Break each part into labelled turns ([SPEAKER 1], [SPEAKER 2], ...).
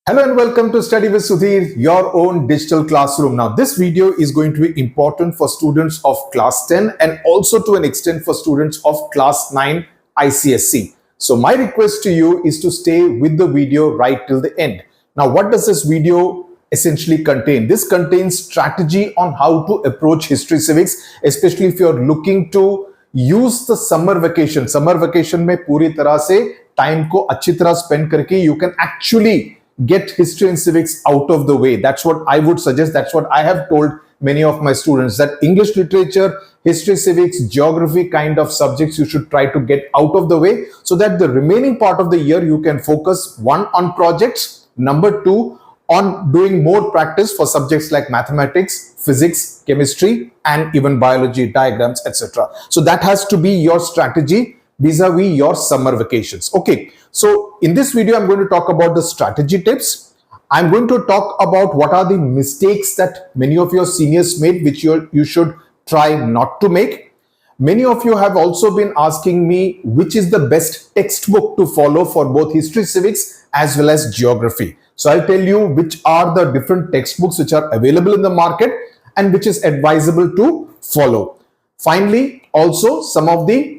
[SPEAKER 1] Hello and welcome to Study with Sudhir, your own digital classroom. Now, this video is going to be important for students of class 10 and also to an extent for students of class 9 ICSE. So, my request to you is to stay with the video right till the end. Now, what does this video essentially contain? This contains strategy on how to approach history civics, especially if you're looking to use the summer vacation. Summer vacation में पूरी तरह से time को अच्छी तरह spend करके you can actually get history and civics out of the way. That's what I would suggest. That's what I have told many of my students, that English literature, history, civics, geography kind of subjects you should try to get out of the way so that the remaining part of the year you can focus, one, on projects, number two, on doing more practice for subjects like mathematics, physics, chemistry, and even biology, diagrams, etc. So that has to be your strategy vis-a-vis your summer vacations. Okay, so in this video, I'm going to talk about the strategy tips. I'm going to talk about what are the mistakes that many of your seniors made, which you should try not to make. Many of you have also been asking me which is the best textbook to follow for both history, civics, as well as geography. So I'll tell you which are the different textbooks which are available in the market and which is advisable to follow. Finally, also some of the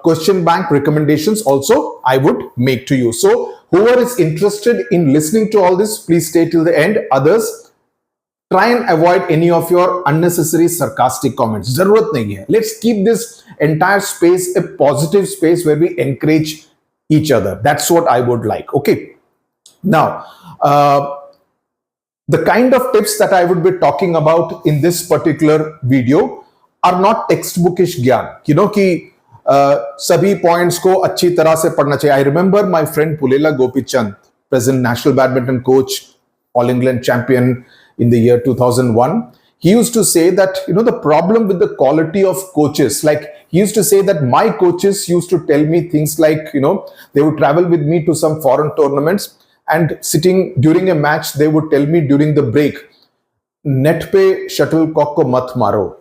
[SPEAKER 1] question bank recommendations also I would make to you. So whoever is interested in listening to all this, please stay till the end. Others, try and avoid any of your unnecessary sarcastic comments. Zarurat nahi hai. Let's keep this entire space a positive space where we encourage each other. That's what I would like. Okay. Now, the kind of tips that I would be talking about in this particular video are not textbookish gyan. You know कि सभी points को अच्छी तरह से पढ़ना चाहिए. I remember my friend Pulela Gopichand, present national badminton coach, all England champion in the year 2001. He used to say that, the problem with the quality of coaches, like he used to say that my coaches used to tell me things like, they would travel with me to some foreign tournaments and sitting during a match, they would tell me during the break, net pe shuttlecock ko mat maro,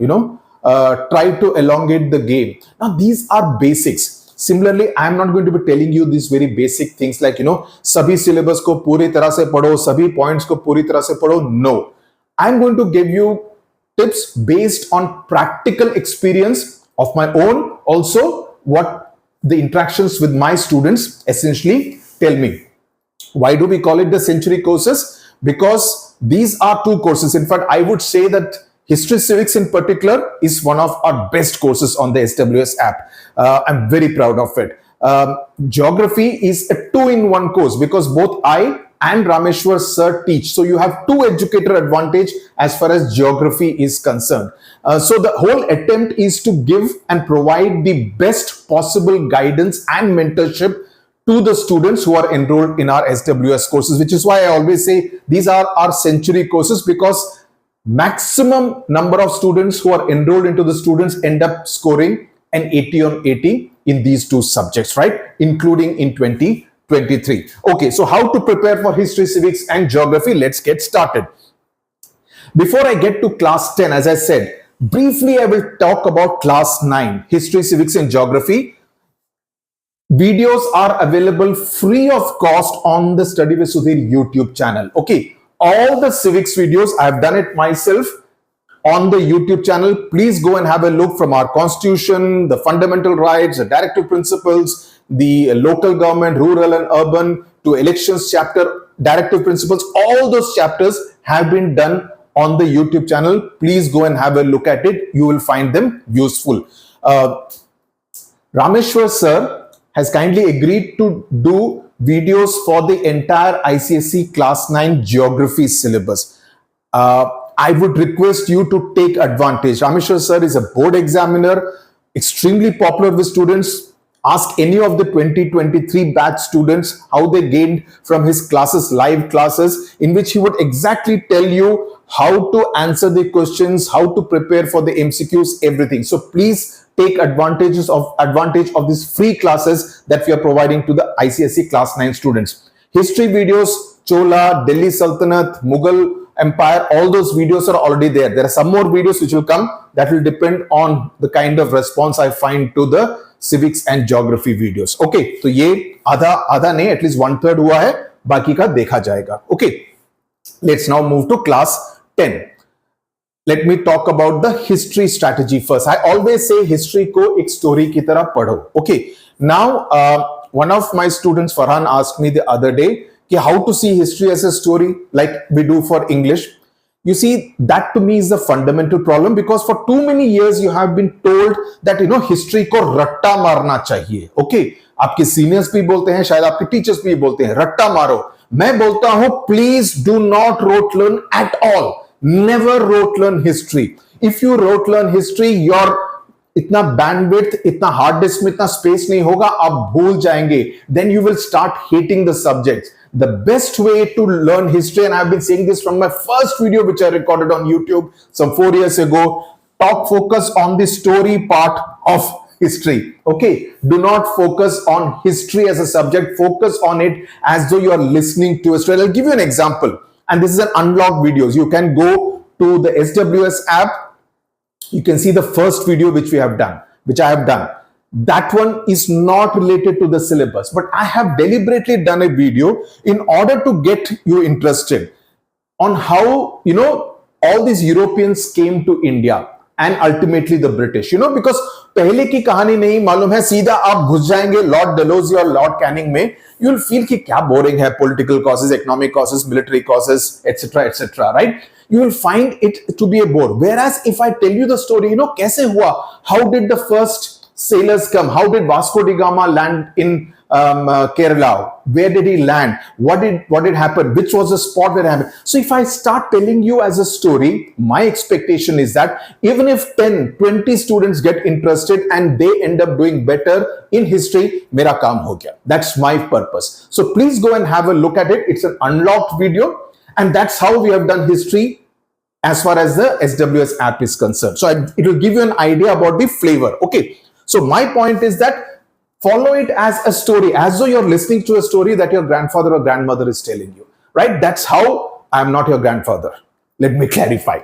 [SPEAKER 1] try to elongate the game. Now, these are basics. Similarly, I am not going to be telling you these very basic things like, sabhi syllabus ko puri tarah se padho, sabhi points ko puri tarah se padho. No. I am going to give you tips based on practical experience of my own. Also, what the interactions with my students essentially tell me. Why do we call it the century courses? Because these are two courses. In fact, I would say that History Civics in particular is one of our best courses on the SWS app. I'm very proud of it. Geography is a two-in-one course because both I and Rameshwar sir teach. So you have two educator advantage as far as geography is concerned. So the whole attempt is to give and provide the best possible guidance and mentorship to the students who are enrolled in our SWS courses, which is why I always say these are our century courses, because maximum number of students who are enrolled into the students end up scoring an 80 on 80 in these two subjects, right? Including in 2023. Okay, so how to prepare for history, civics, and geography? Let's get started. Before I get to class 10, as I said, briefly I will talk about class 9, history, civics, and geography. Videos are available free of cost on the Study with Sudhir YouTube channel. Okay. All the civics videos, I have done it myself on the YouTube channel. Please go and have a look, from our constitution, the fundamental rights, the directive principles, the local government, rural and urban, to elections chapter, directive principles. All those chapters have been done on the YouTube channel. Please go and have a look at it. You will find them useful. Rameshwar sir has kindly agreed to do videos for the entire ICSE Class 9 geography syllabus. I would request you to take advantage. Rameshwar sir is a board examiner, extremely popular with students. Ask any of the 2023 batch students how they gained from his classes, live classes, in which he would exactly tell you how to answer the questions, how to prepare for the MCQs, everything. So please take advantage of these free classes that we are providing to the ICSE Class 9 students. History videos, Chola, Delhi Sultanate, Mughal Empire, all those videos are already there. There are some more videos which will come. That will depend on the kind of response I find to the civics and geography videos. Okay, so ये आधा नहीं, at least 1/3 हुआ है. बाकी का देखा जाएगा. Okay, let's now move to class 10. Let me talk about the history strategy first. I always say history को एक story की तरह पढ़ो. Okay, now one of my students Farhan asked me the other day कि how to see history as a story like we do for English. You see, that to me is the fundamental problem, because for too many years you have been told that history को रट्टा मारना चाहिए. Okay, आपके seniors भी बोलते हैं, शायद आपके टीचर्स भी बोलते हैं रट्टा मारो. मैं बोलता हूं please do not rote learn at all. Never rote learn history. If you rote learn history, your इतना bandwidth, इतना hard disk में इतना space नहीं होगा, आप भूल जाएंगे. Then you will start hating the subjects. The best way to learn history, and I've been saying this from my first video which I recorded on YouTube some 4 years ago, focus on the story part of history. Okay, do not focus on history as a subject. Focus on it as though you are listening to a story. I'll give you an example. And this is an unlocked videos. You can go to the SWS app. You can see the first video which I have done. That one is not related to the syllabus, but I have deliberately done a video in order to get you interested on how, all these Europeans came to India and ultimately the British, because पहले की कहानी नहीं मालूम है, सीधा आप घुस जाएंगे लॉर्ड डलहौजी और लॉर्ड कैनिंग में, you will feel कि क्या boring है, political causes, economic causes, military causes, etc., right? You will find it to be a bore. Whereas if I tell you the story, कैसे हुआ, how did the first sailors come, how did Vasco da Gama land in Kerala, where did he land, what did happen, which was the spot where it happened. So if I start telling you as a story, my expectation is that even if 10-20 students get interested and they end up doing better in history, mera kaam ho gaya. That's my purpose. So please go and have a look at it. It's an unlocked video, and that's how we have done history as far as the SWS app is concerned. So it will give you an idea about the flavor. Okay, so my point is that follow it as a story, as though you're listening to a story that your grandfather or grandmother is telling you, right? That's how I'm not your grandfather. Let me clarify.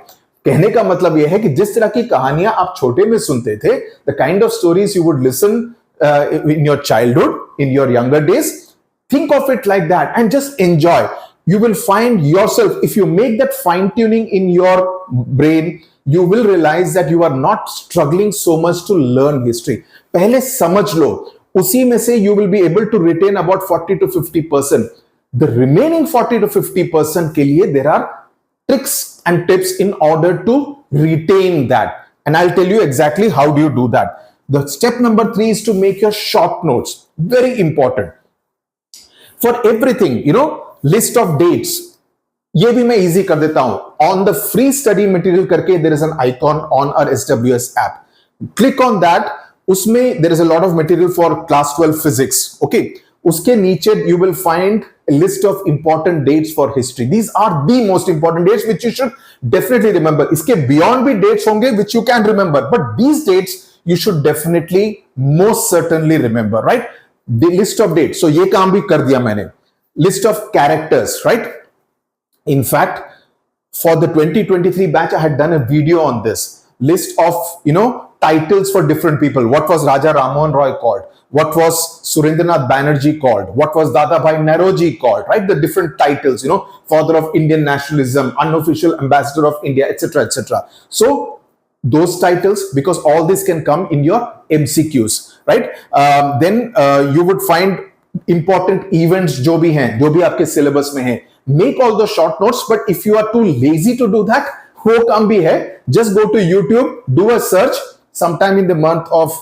[SPEAKER 1] कहने का मतलब यह है कि जिस तरह की कहानियां आप छोटे में सुनते थे, the kind of stories you would listen in your childhood, in your younger days, think of it like that and just enjoy. You will find yourself, if you make that fine tuning in your brain, you will realize that you are not struggling so much to learn history. पहले समझ लो, उसी में से you will be able to retain about 40 to 50%. The remaining 40 to 50% के लिए there are tricks and tips in order to retain that. And I'll tell you exactly how do you do that. The step number 3 is to make your short notes. Very important. For everything, list of dates. ये भी मैं easy कर देता हूं. On the free study material करके there is an icon on our SWS app. Click on that. उसमें there is a lot of material for class 12 physics. Okay, उसके नीचे you will find a list of important dates for history. These are the most important dates which you should definitely remember. इसके beyond भी dates होंगे which you can remember, but these dates you should definitely most certainly remember, right? The list of dates. So ये काम भी कर दिया मैंने. List of characters, right? In fact, for the 2023 batch, I had done a video on this. List of, titles for different people. What was Raja Rammohn Roy called? What was Surendranath Banerjee called? What was Dadabhai Naoroji called? Right? The different titles, father of Indian nationalism, unofficial ambassador of India, etc., etc. So those titles, because all this can come in your MCQs, right? Then you would find important events जो भी आपके syllabus में हैं. Make all the short notes, but if you are too lazy to do that, वो काम भी है. Just go to YouTube, do a search. Sometime in the month of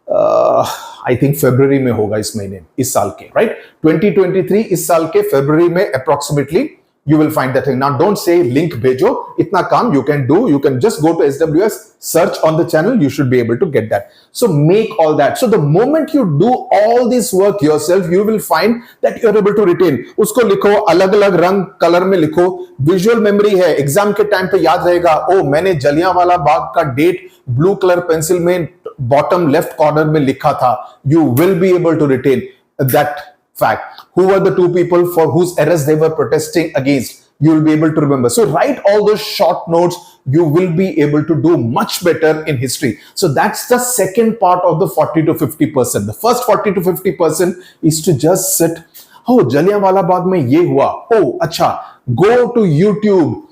[SPEAKER 1] I think February में होगा इस महीने, इस साल के, right? 2023 इस साल के February में approximately you will find that thing. Now don't say link भेजो, इतना काम you can do. You can just go to SWS, search on the channel. You should be able to get that. So make all that. So the moment you do all this work yourself, you will find that you are able to retain. उसको लिखो, अलग-अलग रंग colour में लिखो. Visual memory है, exam के time पे याद रहेगा. ओ मैंने जलियांवाला बाग का डेट ब्लू कलर पेंसिल में बॉटम लेफ्ट कॉर्नर में लिखा था. You will be able to retain that fact. Who were the two people for whose errors they were protesting against? You will be able to remember. So write all those short notes. You will be able to do much better in history. So that's the second part of the 40 to 50%. The first 40 to 50% is to just sit. हो जलियांवाला बाग में ये हुआ, ओ अच्छा, go to YouTube.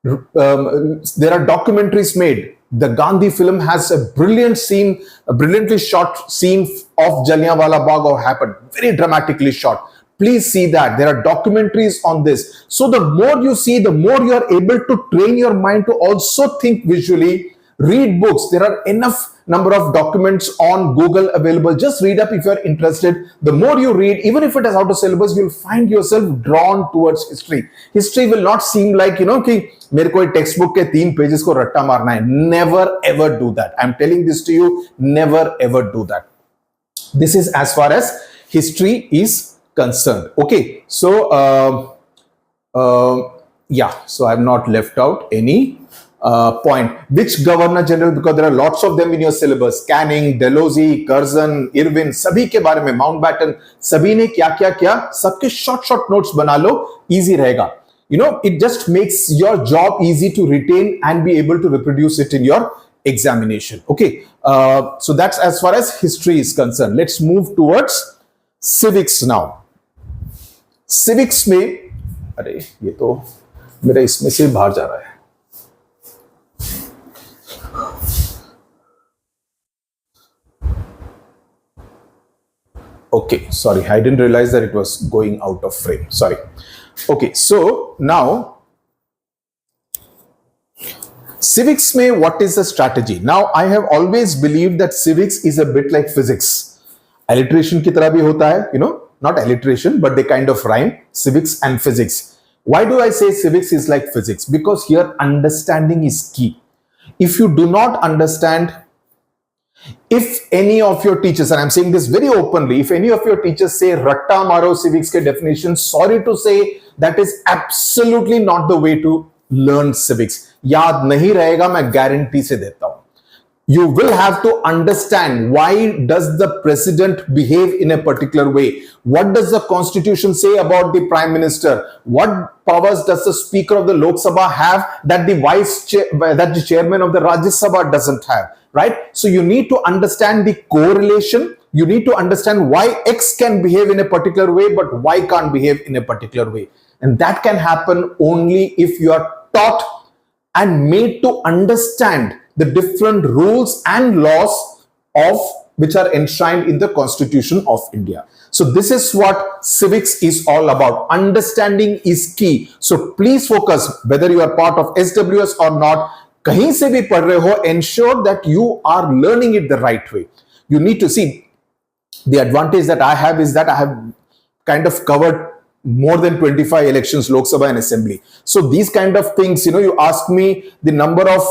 [SPEAKER 1] There are documentaries made. The Gandhi film has a brilliant scene, a brilliantly shot scene of Jallianwala Bagh or happened, very dramatically shot. Please see that. There are documentaries on this. So the more you see, the more you are able to train your mind to also think visually. Read books. There are enough number of documents on Google available. Just read up if you are interested. The more you read, even if it is out of syllabus, you'll find yourself drawn towards history. History will not seem like, कि मेरे को text book के 3 pages को रट्टा मारना है. Never ever do that. I'm telling this to you. Never ever do that. This is as far as history is concerned. Okay. So, yeah. So I've not left out any point. Which governor general, because there are lots of them in your syllabus. Canning, Dalhousie, Curzon, Irwin, सभी के बारे में, Mountbatten, सभी ने क्या क्या किया, सबके short notes बना लो, easy रहेगा. It just makes your job easy to retain and be able to reproduce it in your examination. Okay, so that's as far as history is concerned. Let's move towards civics now. Civics में, अरे ये तो मेरा इसमें से बाहर जा रहा है. Okay, sorry, I didn't realize that it was going out of frame. Sorry. Okay, so now civics mein, what is the strategy? Now, I have always believed that civics is a bit like physics. Alliteration ki tarah bhi hota hai, not alliteration, but they kind of rhyme, civics and physics. Why do I say civics is like physics? Because here understanding is key. If you do not understand, if any of your teachers, and I'm saying this very openly, if any of your teachers say ratta maro civics ke definition, sorry to say, that is absolutely not the way to learn civics. Yaad nahi rahega, main guarantee se deta hu. You will have to understand why does the president behave in a particular way. What does the constitution say about the prime minister? What powers does the speaker of the Lok Sabha have that the chairman of the Rajya Sabha doesn't have? Right? So you need to understand the correlation. You need to understand why X can behave in a particular way, but Y can't behave in a particular way. And that can happen only if you are taught and made to understand the different rules and laws of which are enshrined in the Constitution of India. So this is what civics is all about. Understanding is key. So please focus, whether you are part of SWS or not, kahin se bhi padh rahe ho, ensure that you are learning it the right way. You need to see, the advantage that I have is that I have kind of covered more than 25 elections, Lok Sabha and Assembly. So these kind of things, you ask me the number of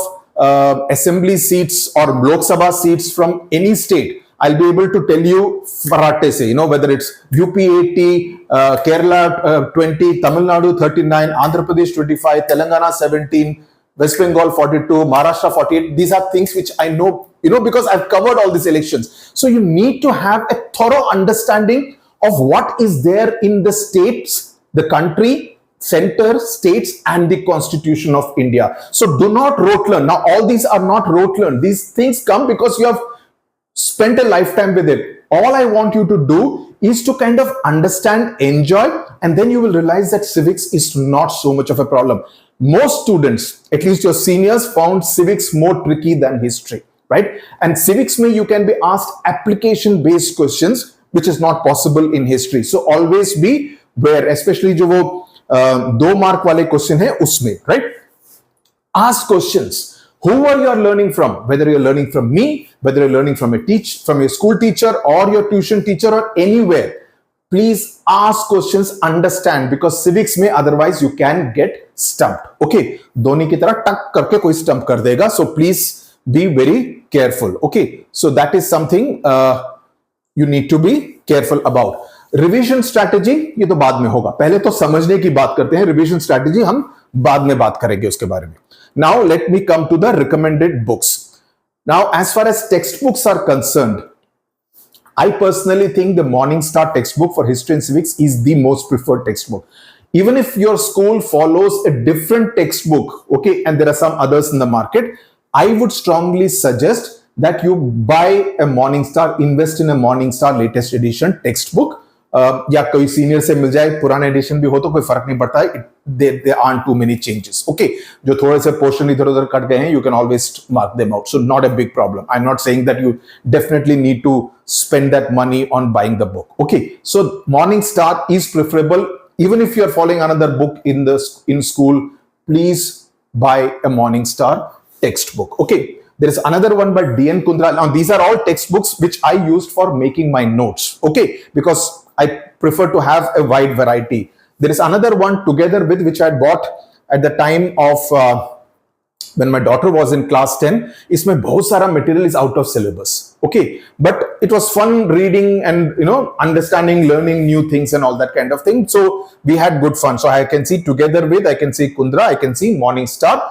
[SPEAKER 1] Assembly seats or Lok Sabha seats from any state, I'll be able to tell you farate se, whether it's UP 80, Kerala 20, Tamil Nadu 39, Andhra Pradesh 25, Telangana 17, West Bengal 42, Maharashtra 48. These are things which I know, because I've covered all these elections. So you need to have a thorough understanding of what is there in the states, the country, center, states, and the Constitution of India. So do not rote learn. Now, all these are not rote learn. These things come because you have spent a lifetime with it. All I want you to do is to kind of understand, enjoy, and then you will realize that civics is not so much of a problem. Most students, at least your seniors, found civics more tricky than history, right? And civics mein you can be asked application-based questions, which is not possible in history. So always be aware, especially jo wo 2 mark wale question hai usme, right? Ask questions. Who are you learning from? Whether you're learning from me, whether you're learning from from your school teacher or your tuition teacher or anywhere, please ask questions, understand, because civics mein otherwise you can get stumped. Okay, dhoni ki tarah tak karke koi stump kar dega. So please be very careful. Okay, so that is something you need to be careful about. Revision strategy, ये तो बाद में होगा. पहले तो समझने की बात करते हैं. Revision strategy हम बाद में बात करेंगे उसके बारे में. Now let me come to the recommended books. Now, as far as textbooks are concerned, I personally think the Morningstar textbook for history and civics is the most preferred textbook. Even if your school follows a different textbook, okay, and there are some others in the market, I would strongly suggest that you buy a Morningstar, invest in a Morningstar latest edition textbook. या कोई senior से मिल जाए, पुराने addition भी हो तो कोई फर्क नहीं पड़ता है, there aren't too many changes. Okay, जो थोड़े से पोर्शन इधर उधर कट गए हैं, you can always mark them out, so not a big problem. I'm not saying that you definitely need to spend that money on buying the book. Okay, so Morning Star is preferable. Even if you are following another book in school, please buy a Morning Star textbook. Okay, there is another one by D.N. Kundra. Now these are all textbooks which I used for making my notes. Okay, because I prefer to have a wide variety. There is another one together with which I bought at the time of when my daughter was in class 10. इसमें बहुत सारा material is out of syllabus. Okay, but it was fun reading and understanding, learning new things and all that kind of thing. So we had good fun. So I can see together with, I can see Kundra, I can see Morning Star.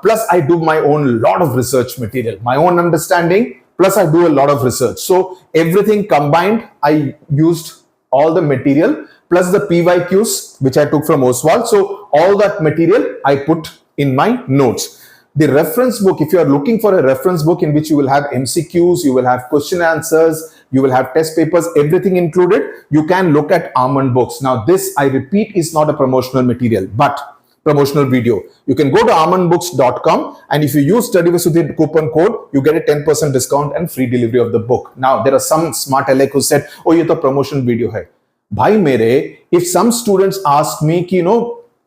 [SPEAKER 1] Plus I do my own lot of research material, my own understanding. Plus I do a lot of research. So everything combined, I used all the material plus the PYQs which I took from Oswald. So all that material I put in my notes. The reference book, if you are looking for a reference book in which you will have MCQs, you will have question answers, you will have test papers, everything included, you can look at Almond Books. Now this, I repeat, is not a promotional material, but promotional video. You can go to almondbooks.com, and if you use Study with Sudhir coupon code, you get a 10% discount and free delivery of the book. Now there are some smart alec who said, oh, ye to promotion video hai. Bhai mere, if some students ask me,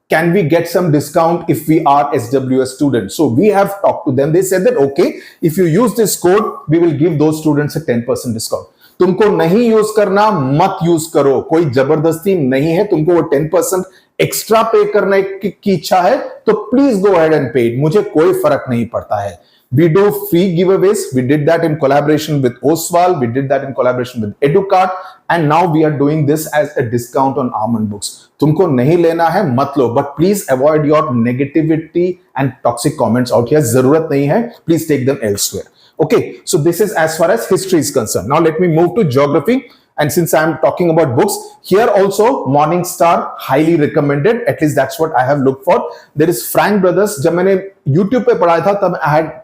[SPEAKER 1] can we get some discount if we are SWS students? So we have talked to them. They said that, okay, if you use this code, we will give those students a 10% discount. तुमको नहीं use करना, मत use करो, कोई जबरदस्ती नहीं है. तुमको वो 10% एक्स्ट्रा पे करने की इच्छा है तो प्लीज गो अहेड एंड पे. मुझे कोई फर्क नहीं पड़ता है. We do free giveaways. We did that in collaboration with Oswald. We did that in collaboration with Educart. And now we are doing this as a discount on Almond Books. तुमको नहीं लेना है, मत लो. But please avoid your negativity and toxic comments out here. जरूरत नहीं है. Please take them elsewhere. Okay. So this is as far as history is concerned. Now let me move to geography. And since I'm talking about books, here also Morning Star highly recommended. At least that's what I have looked for. There is Frank Brothers. जब मैंने YouTube पे पढ़ा था तब I had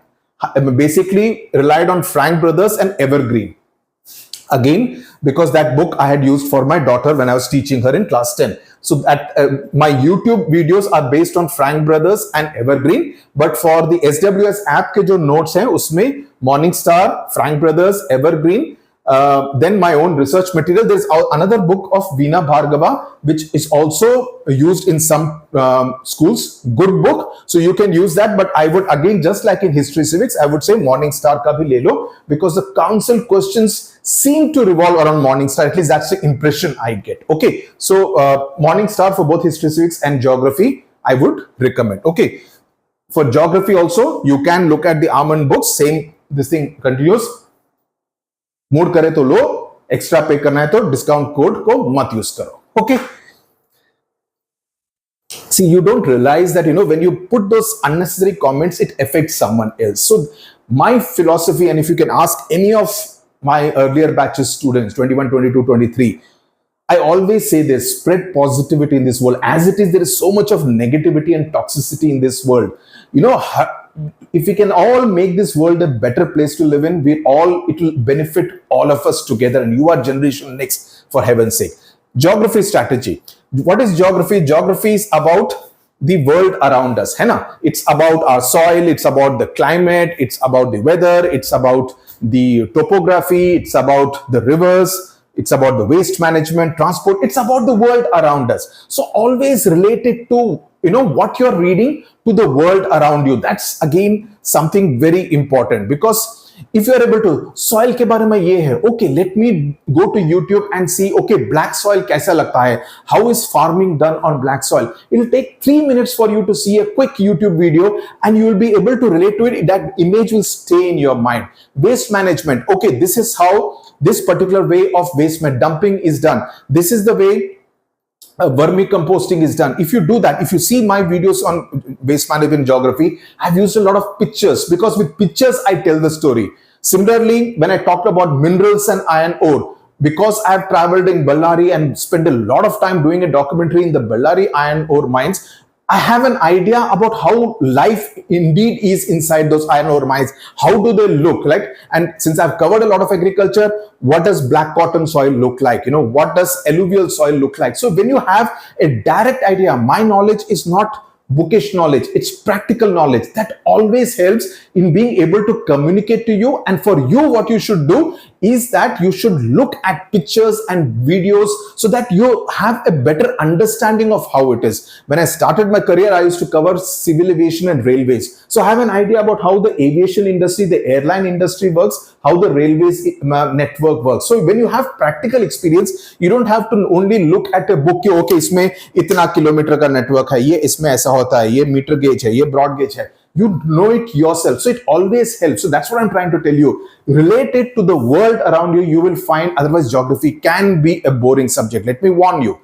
[SPEAKER 1] basically relied on Frank Brothers and Evergreen. Again, because that book I had used for my daughter when I was teaching her in class 10. So that my YouTube videos are based on Frank Brothers and Evergreen. But for the SWS app के जो notes हैं उसमें Morning Star, Frank Brothers, Evergreen. Then my own research material. There's another book of Veena Bhargava, which is also used in some schools. Good book. So you can use that. But I would again, just like in History-Civics, I would say Morning Star ka bhi le lo, because the council questions seem to revolve around Morning Star. At least that's the impression I get. Okay. So Morning Star for both History-Civics and Geography, I would recommend. Okay. For Geography also, you can look at the Almond Books. Same, this thing continues. Mood करे तो लो, extra पे करना है तो discount code को मत use करो. Okay. See, you don't realize that, when you put those unnecessary comments, it affects someone else. So my philosophy, and if you can ask any of my earlier batches students, 21, 22, 23, I always say this: spread positivity in this world. As it is, there is so much of negativity and toxicity in this world. If we can all make this world a better place to live in, it will benefit all of us together, and you are generation next, for heaven's sake. Geography strategy. What is geography? Geography is about the world around us. It's about our soil, it's about the climate, it's about the weather, it's about the topography, it's about the rivers, it's about the waste management, transport, it's about the world around us. So always relate it to what you're reading to the world around you. That's again something very important, because if you are able to, soil के बारे में ये है, okay, let me go to YouTube and see, okay, black soil कैसा लगता है, how is farming done on black soil. It will take 3 minutes for you to see a quick YouTube video, and you will be able to relate to it. That image will stay in your mind. Waste management, okay, this is how this particular way of waste dumping is done. This is the way vermicomposting is done. If you do that, if you see my videos on waste management geography, I've used a lot of pictures, because with pictures I tell the story. Similarly, when I talked about minerals and iron ore, because I have traveled in Ballari and spent a lot of time doing a documentary in the Ballari iron ore mines, I have an idea about how life indeed is inside those iron ore mines. How do they look like? And since I've covered a lot of agriculture, what does black cotton soil look like? What does alluvial soil look like? So when you have a direct idea, my knowledge is not bookish knowledge, it's practical knowledge that always helps in being able to communicate to you. And for you, what you should do is that you should look at pictures and videos so that you have a better understanding of how it is. When I started my career, I used to cover civil aviation and railways, so I have an idea about how the aviation industry, the airline industry works, how the railways network works. So when you have practical experience, you don't have to only look at a book. Okay, इसमें इतना kilometre का network है, ये इसमें ऐसा होता है, ये मीटर गेज है, ये ब्रॉड गेज है. You know it yourself, so it always helps. So that's what I'm trying to tell you. Relate it to the world around you. You will find, otherwise geography can be a boring subject. Let me warn you,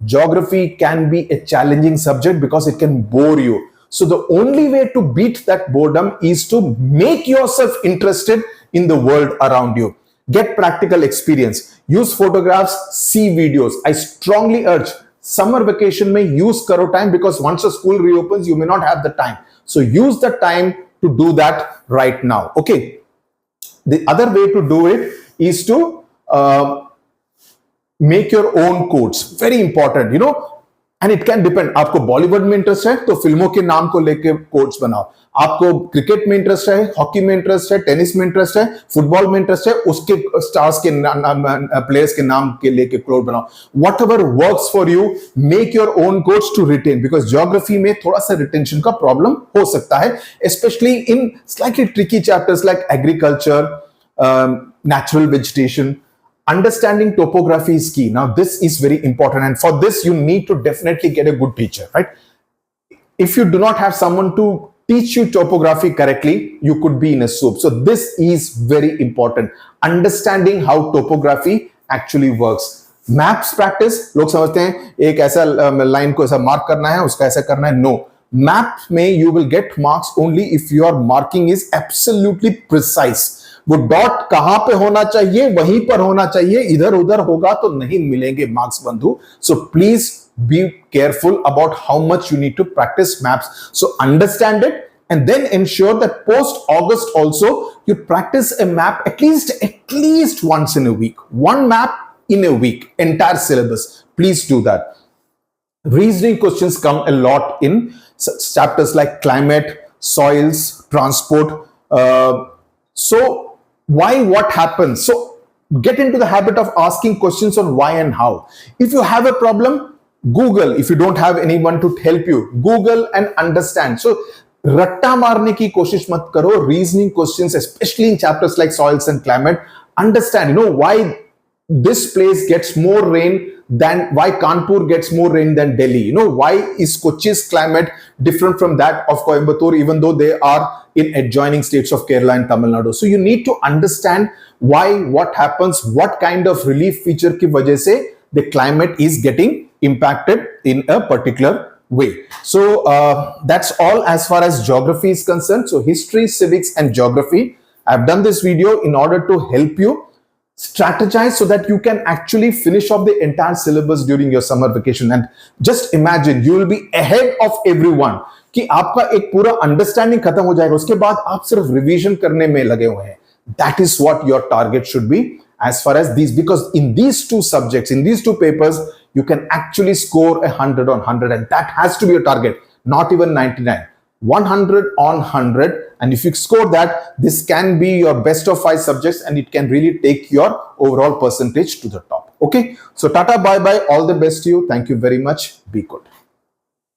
[SPEAKER 1] geography can be a challenging subject because it can bore you. So the only way to beat that boredom is to make yourself interested in the world around you. Get practical experience, use photographs, see videos. I strongly urge, summer vacation mein use karo time, because once the school reopens, you may not have the time. So use the time to do that right now. Okay. The other way to do it is to make your own quotes. Very important, and it can depend. आपको बॉलीवुड में interest है तो फिल्मों के नाम को लेके quotes बनाओ. आपको क्रिकेट में इंटरेस्ट है, हॉकी में इंटरेस्ट है, टेनिस में इंटरेस्ट है, फुटबॉल में इंटरेस्ट है, उसके स्टार्स के प्लेयर्स के नाम के लेके कोट बनाओ. Whatever works for you, make your own quotes to retain, because geography में थोड़ा सा रिटेंशन का प्रॉब्लम हो सकता है, specially in slightly tricky chapters like agriculture, natural vegetation. Understanding topography is key. Now this is very important, and for this you need to definitely get a good teacher, right? If you do not have someone to teach you topography correctly, you could be in a soup. So this is very important, understanding how topography actually works. Maps practice, लोग समझते हैं एक ऐसा line को ऐसा mark करना है, उसका ऐसा करना है. No, map में you will get marks only if your marking is absolutely precise. वो डॉट कहां पे होना चाहिए, वहीं पर होना चाहिए. इधर उधर होगा तो नहीं मिलेंगे मार्क्स बंधु. So please be careful about how much you need to practise maps. So understand it and then ensure that post August also you practice a map at least once in a week. One map in a week, entire syllabus. Please do that. Reasoning questions come a lot in chapters like climate, soils, transport. So why, what happens? So get into the habit of asking questions on why and how. If you have a problem, Google. If you don't have anyone to help you, Google and understand. So ratta marne ki koshish mat karo. Reasoning questions, especially in chapters like soils and climate, understand, why this place gets more rain than, why Kanpur gets more rain than Delhi. Why is Kochi's climate different from that of Coimbatore, even though they are in adjoining states of Kerala and Tamil Nadu. So you need to understand why, what happens, what kind of relief feature ki wajah se the climate is getting impacted in a particular way. So that's all as far as geography is concerned. So history, civics and geography. I've done this video in order to help you strategize so that you can actually finish off the entire syllabus during your summer vacation. And just imagine, you will be ahead of everyone. कि आपका एक पूरा understanding खत्म हो जाएगा, उसके बाद आप सिर्फ रिवीजन करने में लगे हुए हैं. That is what your target should be as far as these, because in these two subjects, in these two papers, you can actually score 100 on 100, and that has to be your target, not even 99. 100 on 100, and if you score that, this can be your best of 5 subjects, and it can really take your overall percentage to the top. Okay, so tata, bye bye, all the best to you. Thank you very much. Be good.